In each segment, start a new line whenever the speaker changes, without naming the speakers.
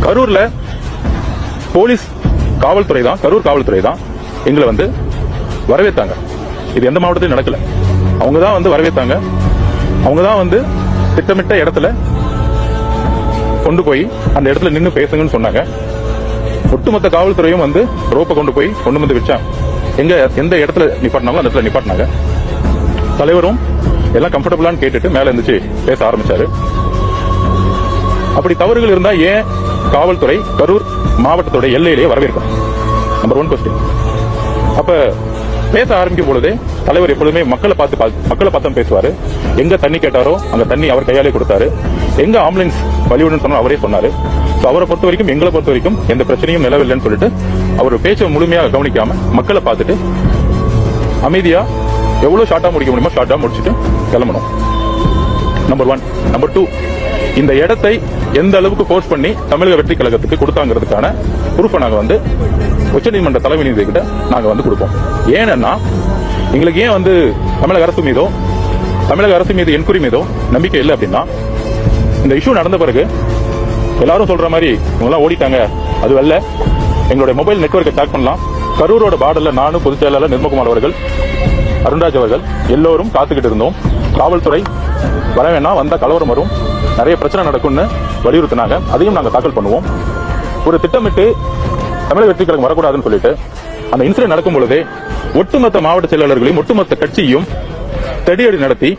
கரூர்ல போலீஸ் காவல்துறை தான், கரூர் காவல்துறை தான் எங்களை வந்து வரவேற்றாங்க. இது எந்த மாவட்டத்திலும் நடக்கல. அவங்க தான் வந்து வரவேற்றாங்க. அவங்க தான் வந்து திட்டமிட்ட இடத்துல கொண்டு போய் அந்த இடத்துல நின்று பேசுங்கன்னு சொன்னாங்க. ஒட்டுமொத்த காவல்துறையும் வந்து ரோப்பை கொண்டு போய் கொண்டு வந்து வச்சாங்க. எந்த இடத்துல நிப்பாட்டினாங்களோ அந்த இடத்துல நிப்பாட்டினாங்க. தலைவரும் எல்லாம் கம்ஃபர்டபுளான்னு கேட்டுட்டு மேல இருந்துச்சு பேச ஆரம்பிச்சாரு. அப்படி தவறுகள் இருந்தா ஏன் காவல்துறை கரூர் மாவட்டத்தோட எல்லையிலேயே வரவேற்கும்? Number 1 question. அப்ப பேச ஆரம்பிக்கும் பொழுதே தலைவர் எப்பொழுதுமே மக்களை பார்த்து பேசுவாரு. எங்க தண்ணி கேட்டாரோ அங்க தண்ணி அவர் கையாலே கொடுத்தாரு. எங்க ஆம்புலன்ஸ் வழிவிடுன்னு சொன்னா அவரே சொன்னாரு. அவரை பொறுத்த வரைக்கும் எங்களை பொறுத்த வரைக்கும் எந்த பிரச்சனையும் நிலவில்லைன்னு சொல்லிட்டு அவர் பேச்சை முழுமையாக கவனிக்காம மக்களை பார்த்துட்டு அமைதியா எவ்வளவு ஷார்ட்டா முடிக்க முடியுமோ ஷார்ட்டா முடிச்சுட்டு கிளம்பணும். நம்பர் 1. நம்பர் 2, இந்த இடத்தை எந்த அளவுக்கு போர்ஸ் பண்ணி தமிழக வெற்றி கழகத்துக்கு கொடுத்தாங்கிறதுக்கான ப்ரூஃபை நாங்க வந்து உச்சநீதிமன்ற தலைமை நீதிபதி கிட்ட நாங்க வந்து கொடுப்போம். ஏன்னா எங்களுக்கு ஏன் வந்து தமிழக அரசு மீது என்கொயரி மீதோ நம்பிக்கை இல்லை அப்படின்னா, இந்த இஷ்யூ நடந்த பிறகு எல்லாரும் சொல்ற மாதிரி இவங்கெல்லாம் ஓடிட்டாங்க, அது வரல, எங்களுடைய மொபைல் நெட்வொர்க்கை ட்ராக் பண்ணலாம். கரூரோட பார்டர்ல நானும் பொதுச் செயலாளர் நிர்மகுமார் அவர்கள், அருண்ராஜ் அவர்கள் எல்லோரும் காத்துக்கிட்டு இருந்தோம். காவல்துறை வர வேணாம், வந்தா கலவரம் வரும், நிறைய பிரச்சனை நடக்கும்னு வலியுறுத்தினாங்க. அதையும் நாங்க தாக்கல் பண்ணுவோம். ஒரு திட்டமிட்டு தமிழக வெற்றி கழகம் வரக்கூடாதுன்னு சொல்லிட்டு அந்த இன்சிடென்ட் நடக்கும் பொழுதே ஒட்டுமொத்த மாவட்ட செயலாளர்களையும் ஒட்டுமொத்த கட்சியும் தடியடி நடத்தி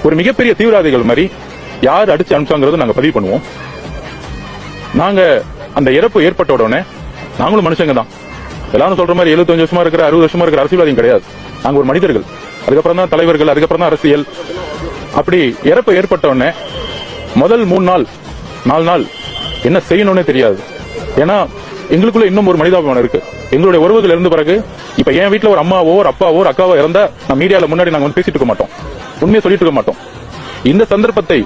ஒரு மிகப்பெரிய தீவிரவாதிகள் மாதிரி யார் அடிச்சு அனுப்பிச்சாங்கிறது நாங்க பதிவு பண்ணுவோம். நாங்க அந்த இறப்பு ஏற்பட்ட உடனே நாங்களும் மனுஷங்க தான். எல்லாரும் சொல்ற மாதிரி 75 வருஷமா இருக்கிற 60 வருஷமா இருக்கிற அரசியல்வாதியும் கிடையாது. நாங்க ஒரு மனிதர்கள். அதுக்கப்புறம் தான் தலைவர்கள், அதுக்கப்புறம் தான் அரசியல். அப்படி இறப்பு ஏற்பட்ட உடனே முதல் 3 நாள் 4 நாள் என்ன செய்யணும்னே தெரியாது. ஏன்னா எங்களுக்குள்ள இன்னும் ஒரு மனிதாபிமானம் இருக்கு. எங்களுடைய உறவுகள் இருந்த பிறகு இப்ப என் வீட்டுல ஒரு அம்மாவோ ஒரு அப்பாவோ ஒரு அக்காவோ இறந்தா நான் மீடியால முன்னாடி நாங்க வந்து பேசிட்டு இருக்க மாட்டோம், உண்மையை சொல்லிட்டு இருக்க மாட்டோம். இந்த சந்தர்ப்பத்தை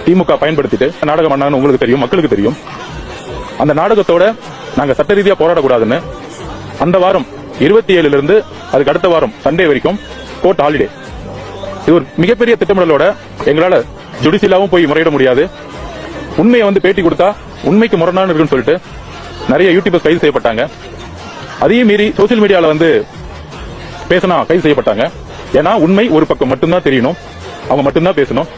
திமுக பயன்படுத்திட்டு நாடகம் பண்ணாங்கன்னு உங்களுக்கு தெரியும், மக்களுக்கு தெரியும். அந்த நாடகத்தோட நாங்க சட்ட ரீதியா போராடக்கூடாதுன்னு அந்த வாரம் 27 இருந்து அதுக்கு அடுத்த வாரம் சண்டே வரைக்கும் கோர்ட் ஹாலிடே. இது ஒரு மிகப்பெரிய திட்டமிடலோட எங்களால ஜுடிஷியலாவும் போய் முறையிட முடியாது. உண்மையை வந்து பேட்டி கொடுத்தா உண்மைக்கு முரணான இருக்குன்னு சொல்லிட்டு நிறைய யூடியூபர்ஸ் கைது செய்யப்பட்டாங்க. அதையும் மீறி சோசியல் மீடியால வந்து பேசினா கைது செய்யப்பட்டாங்க. ஏன்னா உண்மை ஒரு பக்கம் மட்டும்தான் தெரியணும், அவங்க மட்டும்தான் பேசணும்.